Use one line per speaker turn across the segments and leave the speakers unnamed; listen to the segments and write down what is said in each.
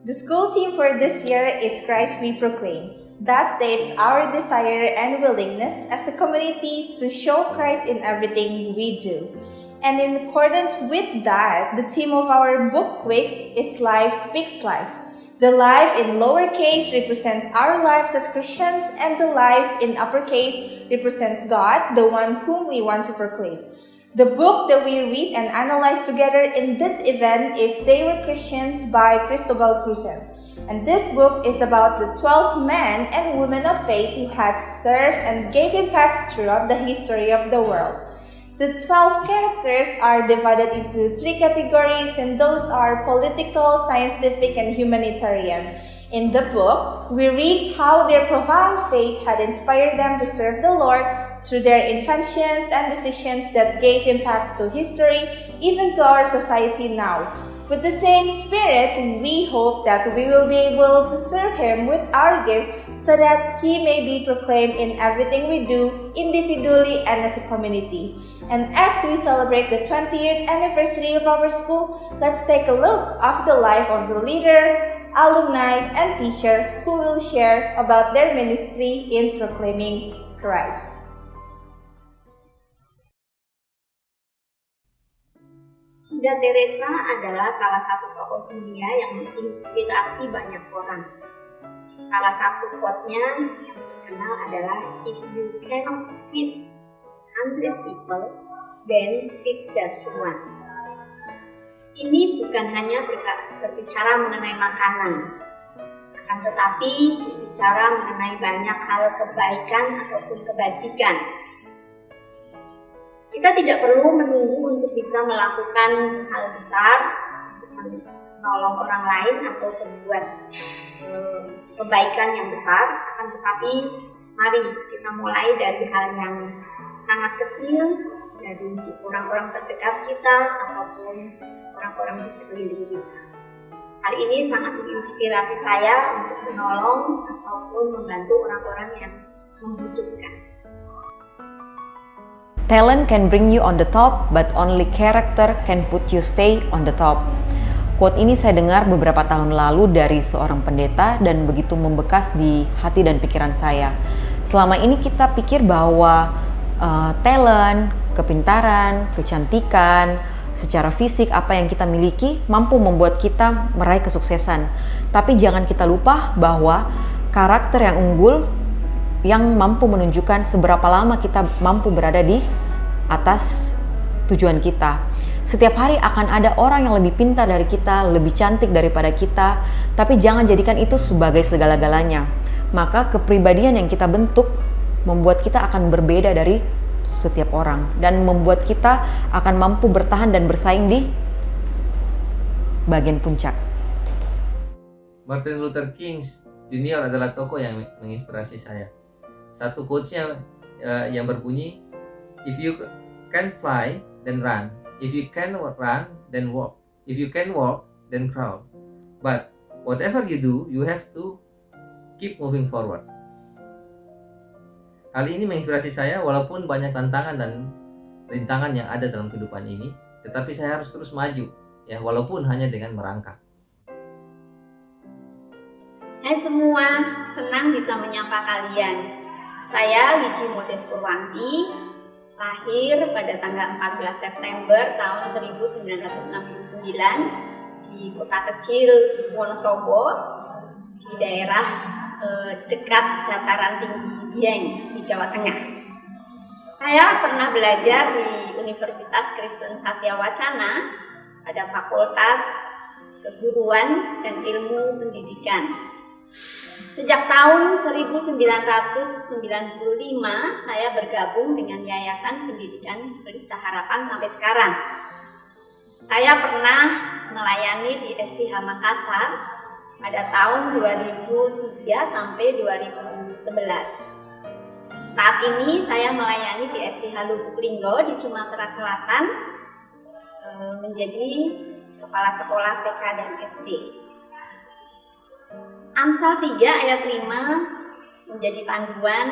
The school theme for this year is Christ We Proclaim. That states our desire and willingness as a community to show Christ in everything we do. And in accordance with that, the theme of our book week is Life Speaks Life. The life in lowercase represents our lives as Christians, and the life in uppercase represents God, the one whom we want to proclaim. The book that we read and analyze together in this event is They Were Christians by Cristobal Cruzen. And this book is about the 12 men and women of faith who had served and gave impacts throughout the history of the world. The 12 characters are divided into 3 categories, and those are political, scientific, and humanitarian. In the book, we read how their profound faith had inspired them to serve the Lord through their inventions and decisions that gave impacts to history, even to our society now. With the same spirit, we hope that we will be able to serve Him with our gift so that He may be proclaimed in everything we do, individually and as a community. And as we celebrate the 20th anniversary of our school, let's take a look of the life of the leader, alumni, and teacher who will share about their ministry in proclaiming Christ.
Bunda Teresa adalah salah satu tokoh dunia yang menginspirasi banyak orang. Salah satu quote-nya yang terkenal adalah "If you cannot feed 100 people, then feed just one." Ini bukan hanya berbicara mengenai makanan, akan tetapi berbicara mengenai banyak hal kebaikan ataupun kebajikan. Kita tidak perlu menunggu untuk bisa melakukan hal besar, menolong orang lain atau berbuat kebaikan yang besar, akan tetapi mari kita mulai dari hal yang sangat kecil, dari orang-orang terdekat kita ataupun orang-orang di sekeliling kita. Hal ini sangat menginspirasi saya untuk menolong ataupun membantu orang-orang yang membutuhkan.
Talent can bring you on the top, but only character can put you stay on the top. Quote ini saya dengar beberapa tahun lalu dari seorang pendeta dan begitu membekas di hati dan pikiran saya. Selama ini kita pikir bahwa talent, kepintaran, kecantikan, secara fisik apa yang kita miliki mampu membuat kita meraih kesuksesan. Tapi jangan kita lupa bahwa karakter yang unggul yang mampu menunjukkan seberapa lama kita mampu berada di atas tujuan kita. Setiap hari akan ada orang yang lebih pintar dari kita, lebih cantik daripada kita, tapi jangan jadikan itu sebagai segala-galanya. Maka kepribadian yang kita bentuk membuat kita akan berbeda dari setiap orang dan membuat kita akan mampu bertahan dan bersaing di bagian puncak.
Martin Luther King Jr. adalah tokoh yang menginspirasi saya. Satu quotes-nya yang berbunyi, "If you can fly, then run. If you can run, then walk. If you can walk, then crawl. But whatever you do, you have to keep moving forward." Hal ini menginspirasi saya walaupun banyak tantangan dan rintangan yang ada dalam kehidupan ini, tetapi saya harus terus maju, ya walaupun hanya dengan merangkak.
Hai semua, senang bisa menyapa kalian. Saya Wiji Modest Purwanti, lahir pada tanggal 14 September tahun 1969 di kota kecil Wonosobo, di daerah dekat dataran tinggi Dieng di Jawa Tengah. Saya pernah belajar di Universitas Kristen Satya Wacana pada Fakultas Keguruan dan Ilmu Pendidikan. Sejak tahun 1995 saya bergabung dengan Yayasan Pendidikan Pelita Harapan sampai sekarang. Saya pernah melayani di SDH Makassar pada tahun 2003 sampai 2011. Saat ini saya melayani di SDH Lubuk Linggo di Sumatera Selatan, menjadi kepala sekolah TK dan SD. Amsal 3 ayat 5 menjadi panduan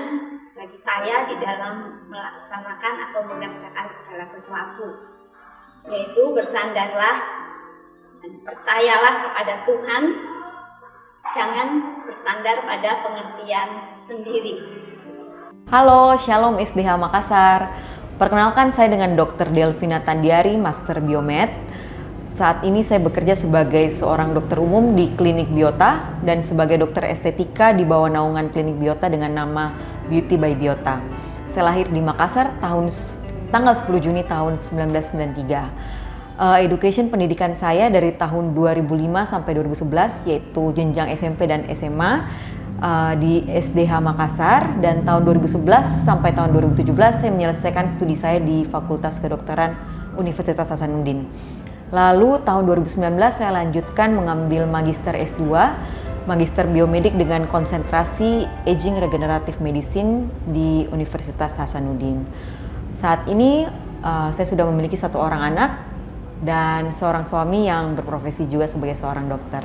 bagi saya di dalam melaksanakan atau mengerjakan segala sesuatu, yaitu bersandarlah dan percayalah kepada Tuhan Jangan bersandar pada pengertian sendiri.
Halo, Shalom SDH Makassar. Perkenalkan, saya dengan Dr. Delvina Tandiari, Master Biomed. Saat ini saya bekerja sebagai seorang dokter umum di Klinik Biota dan sebagai dokter estetika di bawah naungan Klinik Biota dengan nama Beauty by Biota. Saya lahir di Makassar tanggal 10 Juni tahun 1993. Education pendidikan saya dari tahun 2005 sampai 2011 yaitu jenjang SMP dan SMA di SDH Makassar, dan tahun 2011 sampai tahun 2017 saya menyelesaikan studi saya di Fakultas Kedokteran Universitas Hasanuddin. Lalu tahun 2019 saya lanjutkan mengambil Magister S2, Magister Biomedik dengan konsentrasi Aging Regenerative Medicine di Universitas Hasanuddin. Saat ini saya sudah memiliki 1 orang anak dan seorang suami yang berprofesi juga sebagai seorang dokter.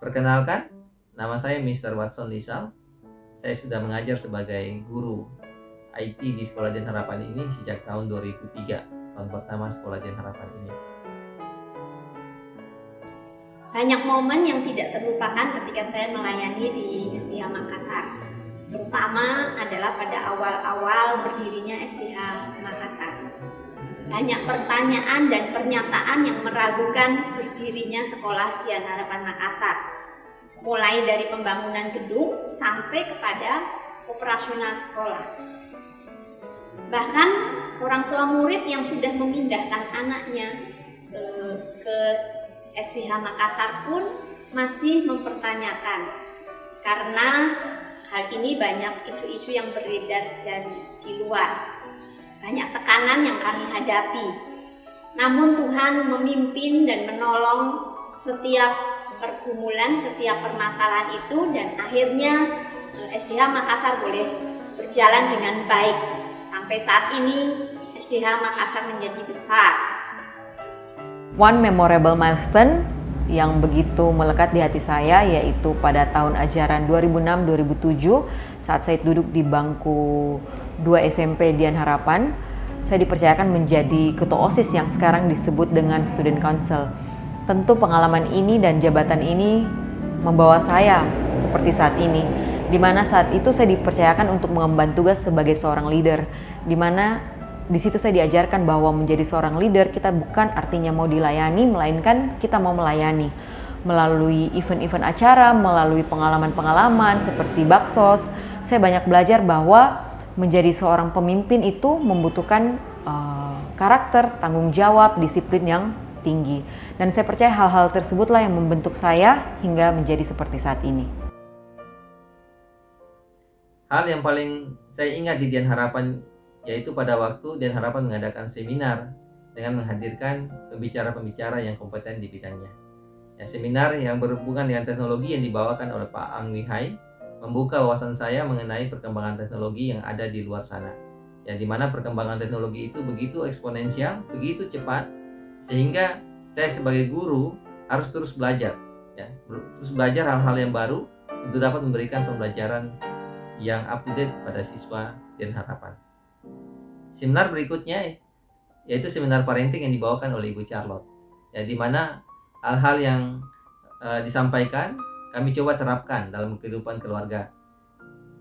Perkenalkan, nama saya Mr. Watson Lisal. Saya sudah mengajar sebagai guru IT di Sekolah Dian Harapan ini sejak tahun 2003, tahun pertama Sekolah Dian Harapan ini.
Banyak momen yang tidak terlupakan ketika saya melayani di SDH Makassar. Terutama adalah pada awal-awal berdirinya SDH Makassar. Banyak pertanyaan dan pernyataan yang meragukan berdirinya Sekolah Dian Harapan Makassar. Mulai dari pembangunan gedung sampai kepada operasional sekolah. Bahkan orang tua murid yang sudah memindahkan anaknya ke SDH Makassar pun masih mempertanyakan. Karena hal ini banyak isu-isu yang beredar di luar. Banyak tekanan yang kami hadapi. Namun Tuhan memimpin dan menolong setiap pergumulan, setiap permasalahan itu, dan akhirnya SDH Makassar boleh berjalan dengan baik. Sampai saat ini SDH Makassar menjadi besar.
One memorable milestone yang begitu melekat di hati saya yaitu pada tahun ajaran 2006-2007 saat saya duduk di bangku 2 SMP Dian Harapan. Saya dipercayakan menjadi ketua OSIS yang sekarang disebut dengan Student Council. Tentu pengalaman ini dan jabatan ini membawa saya seperti saat ini, di mana saat itu saya dipercayakan untuk mengemban tugas sebagai seorang leader, di mana di situ saya diajarkan bahwa menjadi seorang leader kita bukan artinya mau dilayani, melainkan kita mau melayani melalui event-event acara, melalui pengalaman-pengalaman seperti Baksos. Saya banyak belajar bahwa menjadi seorang pemimpin itu membutuhkan karakter, tanggung jawab, disiplin yang tinggi. Dan saya percaya hal-hal tersebutlah yang membentuk saya hingga menjadi seperti saat ini.
Hal yang paling saya ingat di Dian Harapan yaitu pada waktu Dian Harapan mengadakan seminar dengan menghadirkan pembicara-pembicara yang kompeten di bidangnya. Ya, seminar yang berhubungan dengan teknologi yang dibawakan oleh Pak Ang Wihai membuka wawasan saya mengenai perkembangan teknologi yang ada di luar sana. Ya, di mana perkembangan teknologi itu begitu eksponensial, begitu cepat, sehingga saya sebagai guru harus terus belajar. Ya, terus belajar hal-hal yang baru untuk dapat memberikan pembelajaran yang up to date pada siswa Dian Harapan. Seminar berikutnya yaitu seminar parenting yang dibawakan oleh Ibu Charlotte. Ya, di mana hal-hal yang disampaikan kami coba terapkan dalam kehidupan keluarga.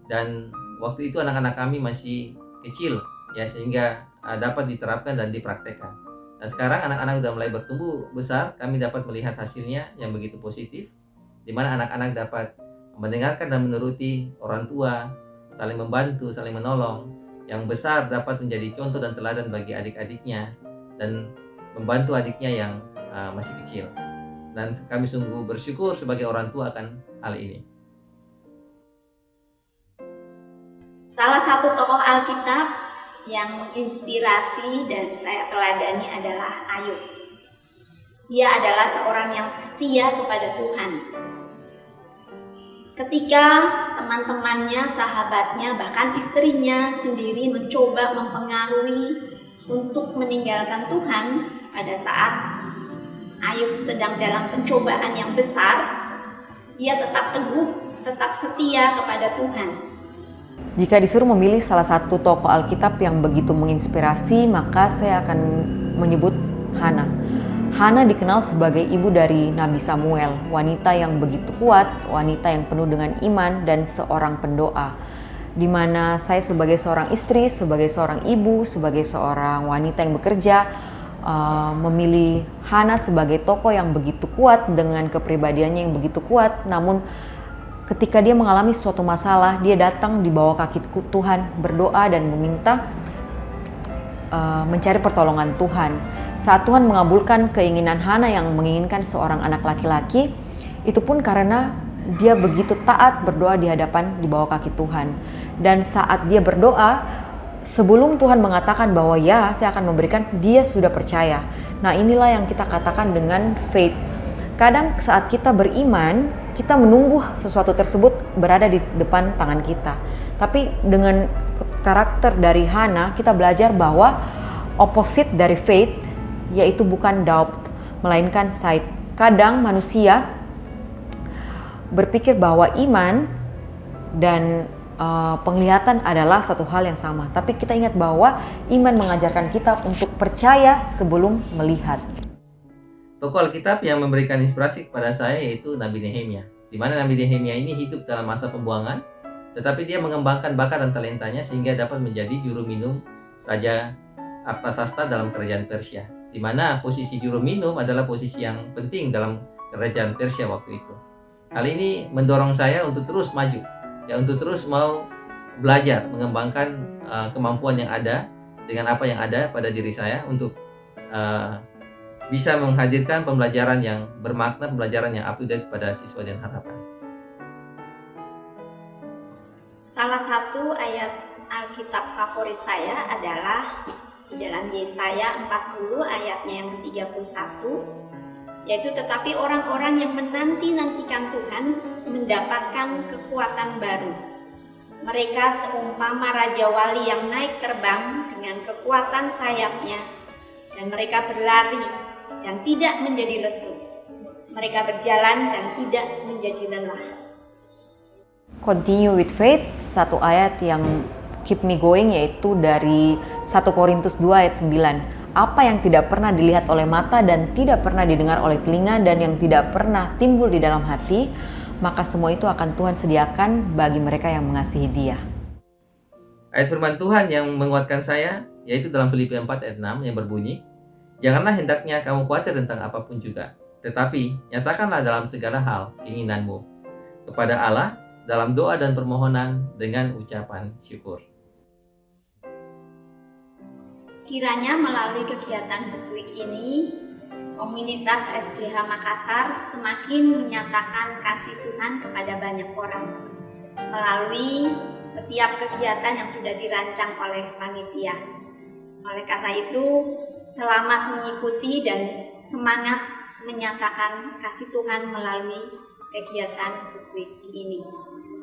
Dan waktu itu anak-anak kami masih kecil, ya, sehingga dapat diterapkan dan dipraktekkan. Dan sekarang anak-anak sudah mulai bertumbuh besar, kami dapat melihat hasilnya yang begitu positif, di mana anak-anak dapat mendengarkan dan menuruti orang tua, saling membantu, saling menolong. Yang besar dapat menjadi contoh dan teladan bagi adik-adiknya dan membantu adiknya yang masih kecil. Dan kami sungguh bersyukur sebagai orang tua akan hal ini.
Salah satu tokoh Alkitab yang menginspirasi dan saya teladani adalah Ayub. Dia adalah seorang yang setia kepada Tuhan. Ketika teman-temannya, sahabatnya, bahkan istrinya sendiri mencoba mempengaruhi untuk meninggalkan Tuhan pada saat Ayub sedang dalam pencobaan yang besar, dia tetap teguh, tetap setia kepada Tuhan.
Jika disuruh memilih salah satu tokoh Alkitab yang begitu menginspirasi, maka saya akan menyebut Hana. Hana dikenal sebagai ibu dari Nabi Samuel, wanita yang begitu kuat, wanita yang penuh dengan iman dan seorang pendoa. Di mana saya sebagai seorang istri, sebagai seorang ibu, sebagai seorang wanita yang bekerja, memilih Hana sebagai tokoh yang begitu kuat dengan kepribadiannya yang begitu kuat. Namun ketika dia mengalami suatu masalah, dia datang di bawah kaki Tuhan, berdoa dan meminta mencari pertolongan Tuhan. Saat Tuhan mengabulkan keinginan Hana yang menginginkan seorang anak laki-laki, itu pun karena dia begitu taat berdoa di hadapan di bawah kaki Tuhan. Dan saat dia berdoa, sebelum Tuhan mengatakan bahwa ya, saya akan memberikan, dia sudah percaya. Nah, inilah yang kita katakan dengan faith. Kadang saat kita beriman, kita menunggu sesuatu tersebut berada di depan tangan kita. Tapi dengan karakter dari Hana, kita belajar bahwa opposite dari faith yaitu bukan doubt, melainkan sight. Kadang manusia berpikir bahwa iman dan penglihatan adalah satu hal yang sama. Tapi kita ingat bahwa iman mengajarkan kita untuk percaya sebelum melihat.
Tokoh Alkitab yang memberikan inspirasi kepada saya yaitu Nabi Nehemia. Di mana Nabi Nehemia ini hidup dalam masa pembuangan, tetapi dia mengembangkan bakat dan talentanya sehingga dapat menjadi juru minum Raja Artasasta dalam kerajaan Persia. Di mana posisi juru minum adalah posisi yang penting dalam kerajaan Persia waktu itu. Hal ini mendorong saya untuk terus maju, ya, untuk terus mau belajar, mengembangkan kemampuan yang ada dengan apa yang ada pada diri saya untuk bisa menghadirkan pembelajaran yang bermakna, pembelajaran yang up to date pada siswa dan harapan.
Salah satu ayat Alkitab favorit saya adalah di dalam Yesaya 40 ayatnya yang ke-31, yaitu tetapi orang-orang yang menanti-nantikan Tuhan mendapatkan kekuatan baru. Mereka seumpama raja wali yang naik terbang dengan kekuatan sayapnya, dan mereka berlari dan tidak menjadi lesu. Mereka berjalan dan tidak menjadi lelah.
Continue with faith, satu ayat yang keep me going yaitu dari 1 Korintus 2 ayat 9. Apa yang tidak pernah dilihat oleh mata dan tidak pernah didengar oleh telinga dan yang tidak pernah timbul di dalam hati, maka semua itu akan Tuhan sediakan bagi mereka yang mengasihi Dia.
Ayat firman Tuhan yang menguatkan saya yaitu dalam Filipi 4 ayat 6 yang berbunyi, janganlah hendaknya kamu khawatir tentang apapun juga, tetapi nyatakanlah dalam segala hal keinginanmu kepada Allah dalam doa dan permohonan dengan ucapan syukur.
Kiranya melalui kegiatan Book Week ini, komunitas SDH Makassar semakin menyatakan kasih Tuhan kepada banyak orang melalui setiap kegiatan yang sudah dirancang oleh panitia. Oleh karena itu, selamat mengikuti dan semangat menyatakan kasih Tuhan melalui kegiatan Book Week ini.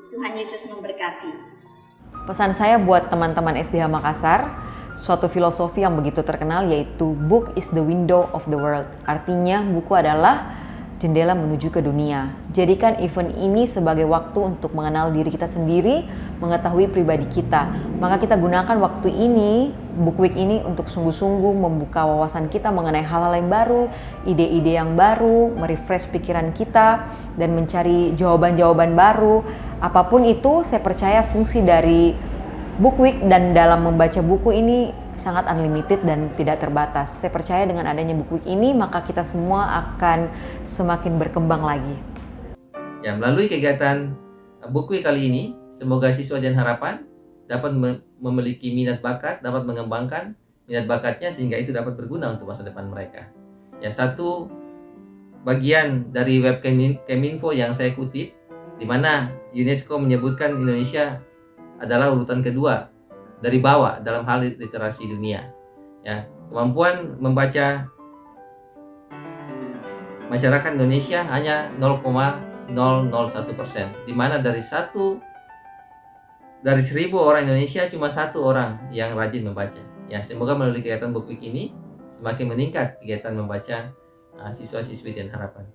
Tuhan Yesus memberkati.
Pesan saya buat teman-teman SDH Makassar, suatu filosofi yang begitu terkenal yaitu book is the window of the world. Artinya buku adalah jendela menuju ke dunia. Jadikan event ini sebagai waktu untuk mengenal diri kita sendiri, mengetahui pribadi kita. Maka kita gunakan waktu ini, Book Week ini untuk sungguh-sungguh membuka wawasan kita mengenai hal-hal yang baru, ide-ide yang baru, merefresh pikiran kita, dan mencari jawaban-jawaban baru. Apapun itu, saya percaya fungsi dari Book Week dan dalam membaca buku ini sangat unlimited dan tidak terbatas. Saya percaya dengan adanya Book Week ini, maka kita semua akan semakin berkembang lagi.
Ya, melalui kegiatan Book Week kali ini, semoga siswa dan harapan dapat memiliki minat bakat, dapat mengembangkan minat bakatnya sehingga itu dapat berguna untuk masa depan mereka. Ya, satu bagian dari web Keminfo yang saya kutip, di mana UNESCO menyebutkan Indonesia adalah urutan kedua dari bawah dalam hal literasi dunia. Ya, kemampuan membaca masyarakat Indonesia hanya 0,001%, di mana dari 1.000 orang Indonesia cuma 1 orang yang rajin membaca. Ya, semoga melalui kegiatan Book Week ini semakin meningkat kegiatan membaca siswa-siswi dan harapan.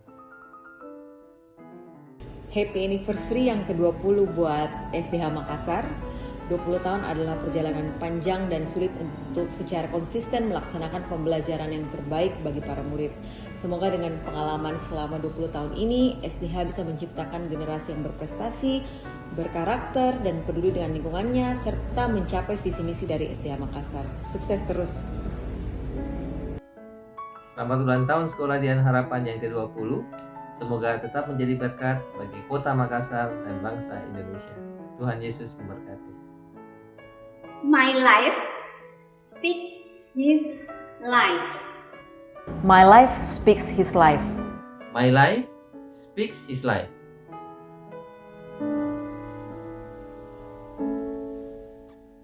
Happy anniversary yang ke-20 buat SDH Makassar. 20 tahun adalah perjalanan panjang dan sulit untuk secara konsisten melaksanakan pembelajaran yang terbaik bagi para murid. Semoga dengan pengalaman selama 20 tahun ini, SDH bisa menciptakan generasi yang berprestasi, berkarakter, dan peduli dengan lingkungannya, serta mencapai visi misi dari SDH Makassar. Sukses terus!
Selamat ulang tahun Sekolah Dian Harapan yang ke-20. Semoga tetap menjadi berkat bagi Kota Makassar dan bangsa Indonesia. Tuhan Yesus memberkati.
My life speaks His life.
My life speaks his life.
My life speaks His life.